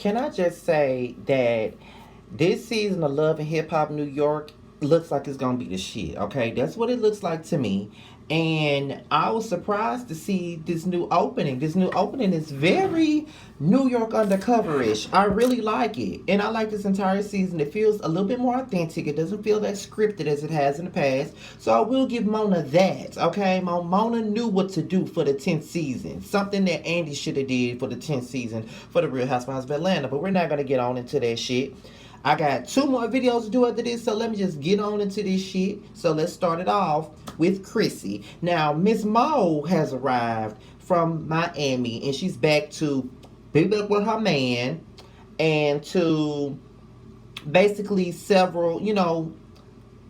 can I just say that this season of Love and Hip Hop New York looks like it's gonna be the shit. Okay, that's what it looks like to me. And I was surprised to see this new opening. This new opening is very New York undercover-ish. I really like it, and I like this entire season. It feels a little bit more authentic. It doesn't feel that scripted as it has in the past. So I will give Mona that. Okay, Mona knew what to do for the 10th season. Something that Andy should have did for the 10th season for the Real Housewives of Atlanta. But we're not gonna get on into that shit. I got two more videos to do after this, so let me just get on into this shit. So let's start it off with Chrissy. Now, Miss Mo has arrived from Miami, and she's back to be back with her man and to basically several,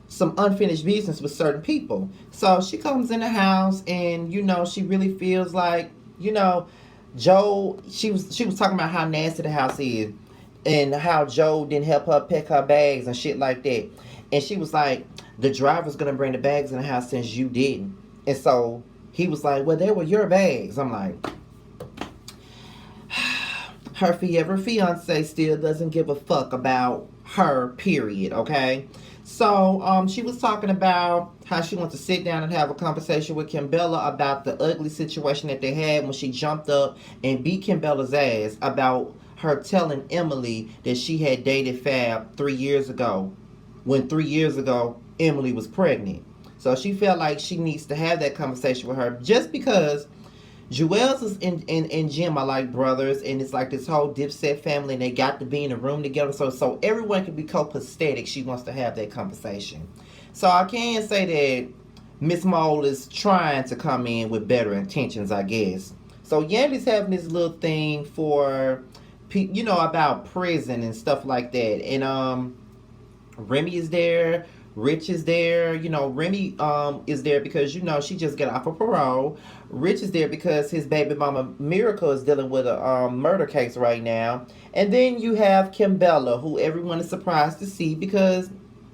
some unfinished business with certain people. So she comes in the house, and she really feels like, Joe. She was talking about how nasty the house is and how Joe didn't help her pack her bags and shit like that. And she was like, the driver's gonna bring the bags in the house since you didn't. And so he was like, well, they were your bags. I'm like, her forever fiance still doesn't give a fuck about her, period, okay? So she was talking about how she wants to sit down and have a conversation with Kimbella about the ugly situation that they had when she jumped up and beat Kimbella's ass about her telling Emily that she had dated Fab 3 years ago, when 3 years ago Emily was pregnant. So she felt like she needs to have that conversation with her, just because Jewels and Jim are like brothers, and it's like this whole Dipset family, and they got to be in a room together. So everyone can be copacetic. She wants to have that conversation. So I can say that Miss Mole is trying to come in with better intentions, I guess. So Yandy's having this little thing for, about prison and stuff like that. And Remy is there. Rich is there. Remy is there because, she just got off of parole. Rich is there because his baby mama Miracle is dealing with a murder case right now. And then you have Kimbella, who everyone is surprised to see because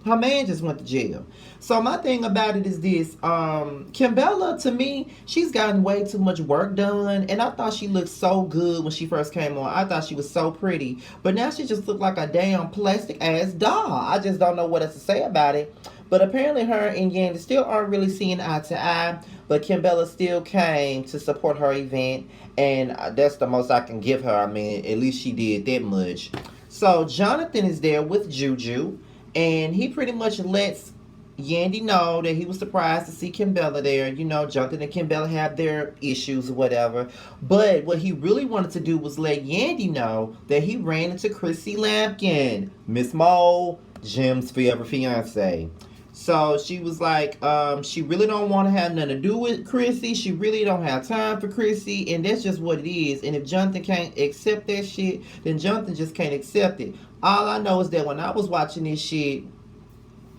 her man just went to jail. So my thing about it is this. Kimbella, to me, she's gotten way too much work done. And I thought she looked so good when she first came on. I thought she was so pretty. But now she just looked like a damn plastic ass doll. I just don't know what else to say about it. But apparently her and Yandy still aren't really seeing eye to eye. But Kimbella still came to support her event. And that's the most I can give her. I mean, at least she did that much. So Jonathan is there with Juju. And he pretty much lets Yandy know that he was surprised to see Kimbella there. Jonathan and Kimbella have their issues or whatever. But what he really wanted to do was let Yandy know that he ran into Chrissy Lampkin, Miss Mole, Jim's forever fiance. So she was like, she really don't want to have nothing to do with Chrissy. She really don't have time for Chrissy. And that's just what it is. And if Jonathan can't accept that shit, then Jonathan just can't accept it. All I know is that when I was watching this shit,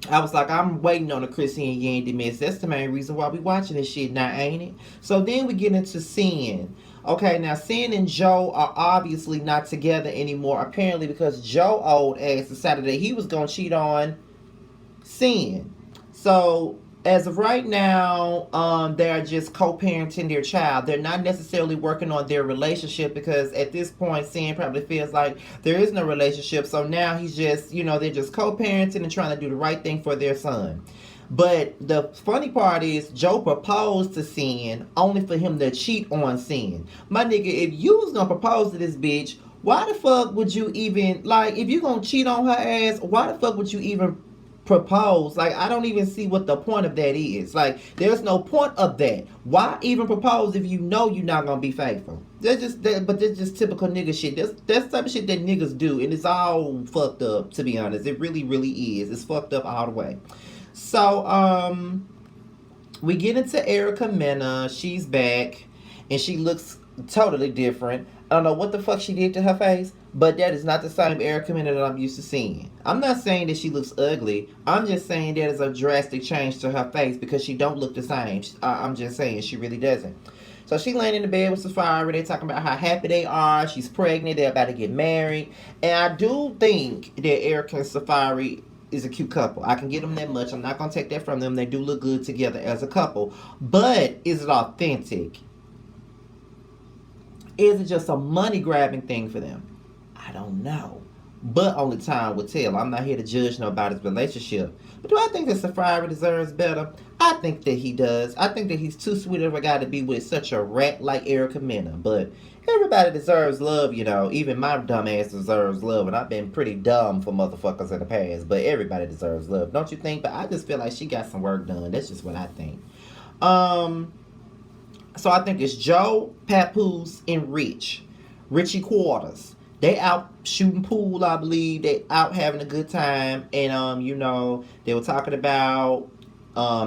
I was like, I'm waiting on the Chrissy and Yandy mess. That's the main reason why we watching this shit now, ain't it? So then we get into Sin. Okay, now Sin and Joe are obviously not together anymore, apparently because Joe old ass decided that he was going to cheat on Sin. So as of right now, they're just co-parenting their child. They're not necessarily working on their relationship because at this point, Sin probably feels like there is no relationship. So now he's just, they're just co-parenting and trying to do the right thing for their son. But the funny part is Joe proposed to Sin only for him to cheat on Sin. My nigga, if you was gonna propose to this bitch, why the fuck would you even, like, if you gonna cheat on her ass, why the fuck would you even propose? Like, I don't even see what the point of that is. Like, there's no point of that. Why even propose if you know you're not gonna be faithful? But that's just typical nigga shit. That's type of shit that niggas do, and it's all fucked up, to be honest. It really, really is. It's fucked up all the way. So, we get into Erica Mena. She's back, and she looks totally different. I don't know what the fuck she did to her face, but that is not the same Erica Mena that I'm used to seeing. I'm not saying that she looks ugly. I'm just saying that is a drastic change to her face because she don't look the same. I'm just saying she really doesn't. So she laying in the bed with Safari. They talking about how happy they are. She's pregnant. They're about to get married. And I do think that Erica and Safari is a cute couple. I can give them that much. I'm not going to take that from them. They do look good together as a couple. But is it authentic? Is it just a money grabbing thing for them? I don't know. But only time will tell. I'm not here to judge nobody's relationship. But do I think that Safari deserves better? I think that he does. I think that he's too sweet of a guy to be with such a rat like Erica Mena. But everybody deserves love, you know. Even my dumb ass deserves love. And I've been pretty dumb for motherfuckers in the past. But everybody deserves love, don't you think? But I just feel like she got some work done. That's just what I think. So I think it's Joe, Papoose, and Richie Quarters. They out shooting pool, I believe. They out having a good time, and you know, they were talking about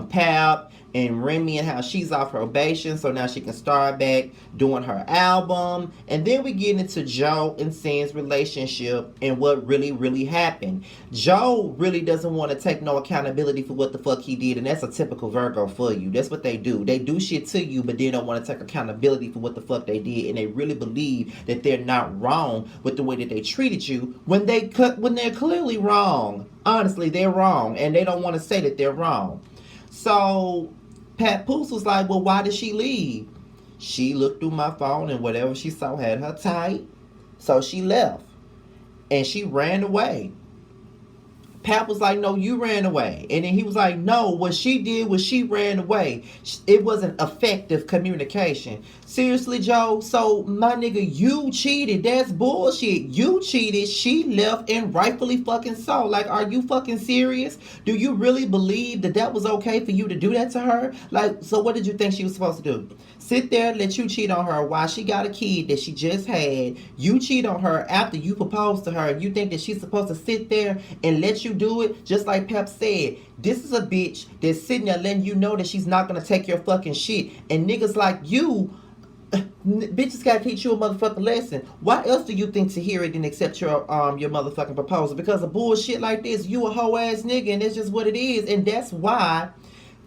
Pap and Remy and how she's off probation, so now she can start back doing her album. And then we get into Joe and Sin's relationship and what really happened. Joe really doesn't want to take no accountability for what the fuck he did, and that's a typical Virgo for you. That's what they do. They do shit to you, but they don't want to take accountability for what the fuck they did, and they really believe that they're not wrong with the way that they treated you when they're clearly wrong. Honestly, they're wrong, and they don't want to say that they're wrong. So Papoose was like, well, why did she leave? She looked through my phone and whatever she saw had her tight. So she left. And she ran away. Pap was like, no, you ran away. And then he was like, no, what she did was she ran away. It wasn't effective communication. Seriously, Joe? So, my nigga, you cheated. That's bullshit. You cheated. She left, and rightfully fucking so. Like, are you fucking serious? Do you really believe that that was okay for you to do that to her? Like, so what did you think she was supposed to do? Sit there, let you cheat on her while she got a kid that she just had. You cheat on her after you proposed to her. And you think that she's supposed to sit there and let you do it? Just like Pep said, this is a bitch that's sitting there letting you know that she's not going to take your fucking shit. And niggas like you, bitches gotta teach you a motherfucking lesson. Why else do you think to hear it and accept your motherfucking proposal? Because of bullshit like this, you a hoe ass nigga, and it's just what it is. And that's why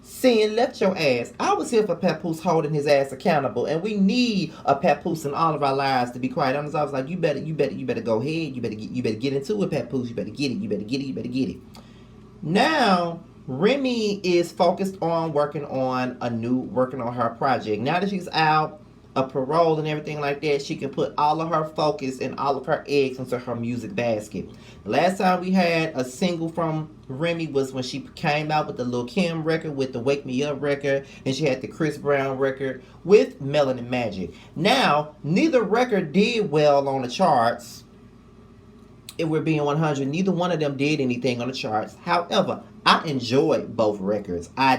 Sin left your ass. I was here for Papoose holding his ass accountable, and we need a Papoose in all of our lives. To be quite honest, I was like, you better go ahead. You better get into it, Papoose. You better get it. You better get it. Now Remy is focused on working on her project. Now that she's out of parole and everything like that, she can put all of her focus and all of her eggs into her music basket. The last time we had a single from Remy was when she came out with the Lil' Kim record, with the Wake Me Up record, and she had the Chris Brown record with Melanin Magic. Now, neither record did well on the charts. If we're being 100, neither one of them did anything on the charts. However, I enjoyed both records. I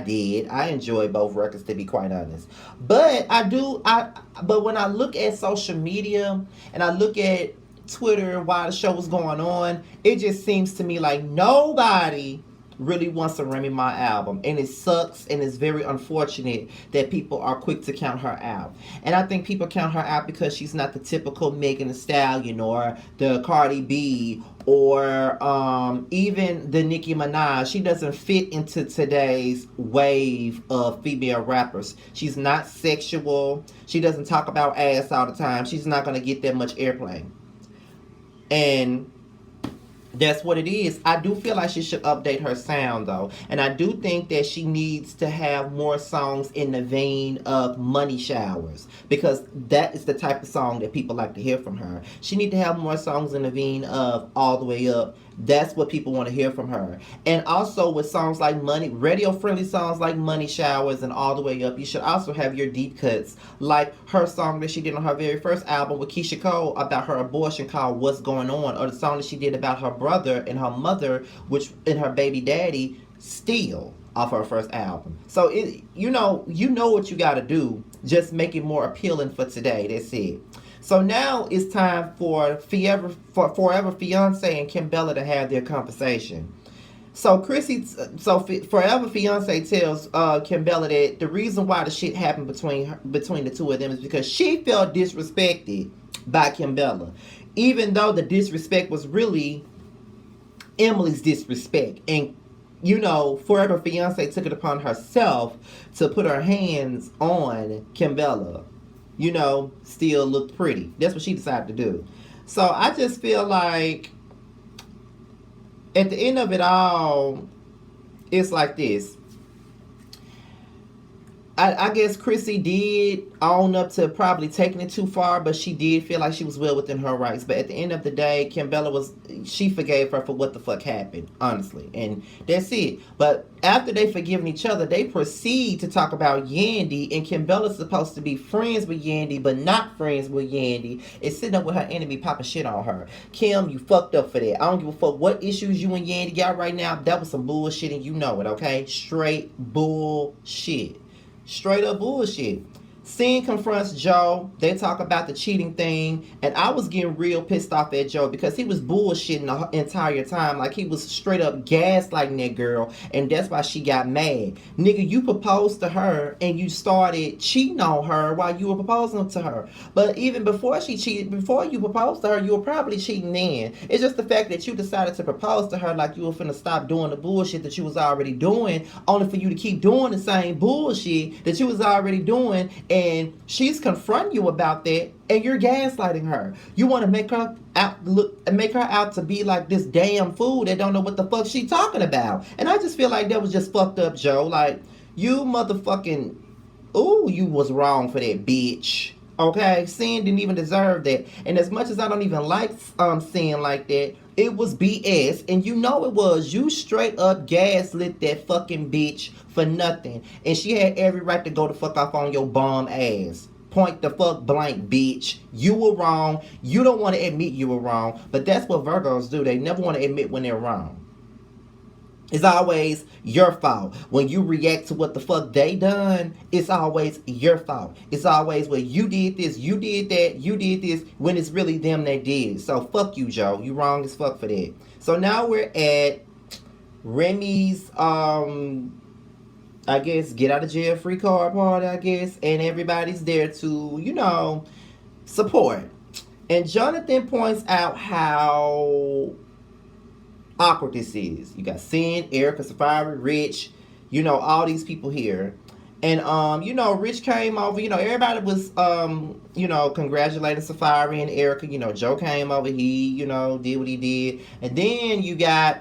enjoyed both records, to be quite honest. But but when I look at social media and I look at Twitter while the show was going on, it just seems to me like nobody really wants a Remy Ma album, and it sucks, and it's very unfortunate that people are quick to count her out. And I think people count her out because she's not the typical Megan Thee Stallion or the Cardi B or even the Nicki Minaj. She doesn't fit into today's wave of female rappers. She's not sexual. She doesn't talk about ass all the time. She's not going to get that much airplay. And that's what it is. I do feel like she should update her sound, though. And I do think that she needs to have more songs in the vein of Money Showers, because that is the type of song that people like to hear from her. She needs to have more songs in the vein of All the Way Up. That's what people want to hear from her. And also with songs like radio-friendly songs like Money Showers and All the Way Up, you should also have your deep cuts, like her song that she did on her very first album with Keisha Cole about her abortion called What's Going On, or the song that she did about her brother and her mother, and her baby daddy, Still, off her first album. So you know what you got to do. Just make it more appealing for today. That's it. So now it's time for Forever Fiance and Kim Bella to have their conversation. So Forever Fiance tells Kim Bella that the reason why the shit happened between the two of them is because she felt disrespected by Kim Bella, even though the disrespect was really Emily's disrespect. And Forever Fiance took it upon herself to put her hands on Kim Bella. Still looked pretty. That's what she decided to do. So I just feel like at the end of it all, it's like this. I guess Chrissy did own up to probably taking it too far, but she did feel like she was well within her rights. But at the end of the day, she forgave her for what the fuck happened, honestly. And that's it. But after they forgiven each other, they proceed to talk about Yandy, and Kimbella's supposed to be friends with Yandy, but not friends with Yandy. It's sitting up with her enemy popping shit on her. Kim, you fucked up for that. I don't give a fuck what issues you and Yandy got right now. That was some bullshit and you know it, okay? Straight bullshit. Straight up bullshit. Sin confronts Joe. They talk about the cheating thing. And I was getting real pissed off at Joe because he was bullshitting the entire time. Like he was straight up gaslighting that girl. And that's why she got mad. Nigga, you proposed to her and you started cheating on her while you were proposing to her. But even before she cheated, before you proposed to her, you were probably cheating then. It's just the fact that you decided to propose to her like you were finna stop doing the bullshit that you was already doing, only for you to keep doing the same bullshit that you was already doing. And she's confronting you about that, and you're gaslighting her. You want to make her out to be like this damn fool that don't know what the fuck she talking about. And I just feel like that was just fucked up, Joe. Like, you motherfucking, ooh, you was wrong for that, bitch. Okay, Sin didn't even deserve that. And as much as I don't even like Sin like that, it was BS, and you know it was. You straight up gaslit that fucking bitch for nothing. And she had every right to go the fuck off on your bum ass. Point the fuck blank, bitch. You were wrong. You don't want to admit you were wrong. But that's what Virgos do. They never want to admit when they're wrong. It's always your fault. When you react to what the fuck they done, it's always your fault. It's always, well, you did this, you did that, you did this, when it's really them that did. So fuck you, Joe. You wrong as fuck for that. So now we're at Remy's, I guess, get out of jail free card party, I guess. And everybody's there to, you know, support. And Jonathan points out how awkward this is. You got Sin, Erica, Safari, Rich, you know, all these people here. And you know, Rich came over, you know, everybody was you know, congratulating Safari and Erica. You know, Joe came over, he, you know, did what he did. And then you got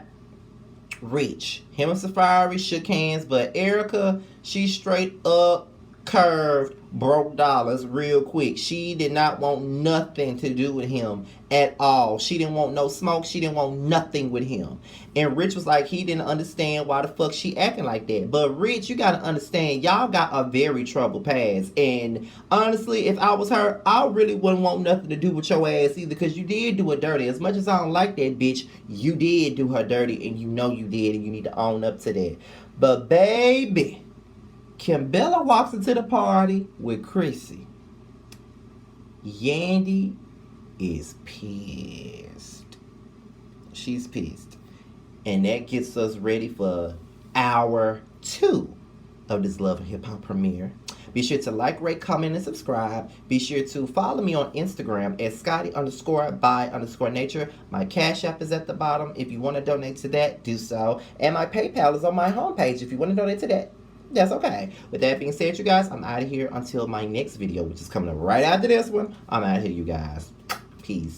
Rich. Him and Safari shook hands, but Erica, she straight up curved broke dollars real quick. She did not want nothing to do with him at all. She didn't want no smoke. She didn't want nothing with him. And Rich was like, he didn't understand why the fuck she acting like that. But Rich, you gotta understand, y'all got a very troubled past. And honestly, if I was her, I really wouldn't want nothing to do with your ass either, because you did do her dirty. As much as I don't like that bitch, you did do her dirty, and you know you did, and you need to own up to that. But baby, Kimbella walks into the party with Chrissy. Yandy is pissed. She's pissed. And that gets us ready for hour 2 of this Love and Hip Hop premiere. Be sure to like, rate, comment, and subscribe. Be sure to follow me on Instagram at Scotty_by_nature. My Cash App is at the bottom. If you want to donate to that, do so. And my PayPal is on my homepage if you want to donate to that. That's okay. With that being said, you guys, I'm out of here until my next video, which is coming up right after this one. I'm out of here, you guys. Peace.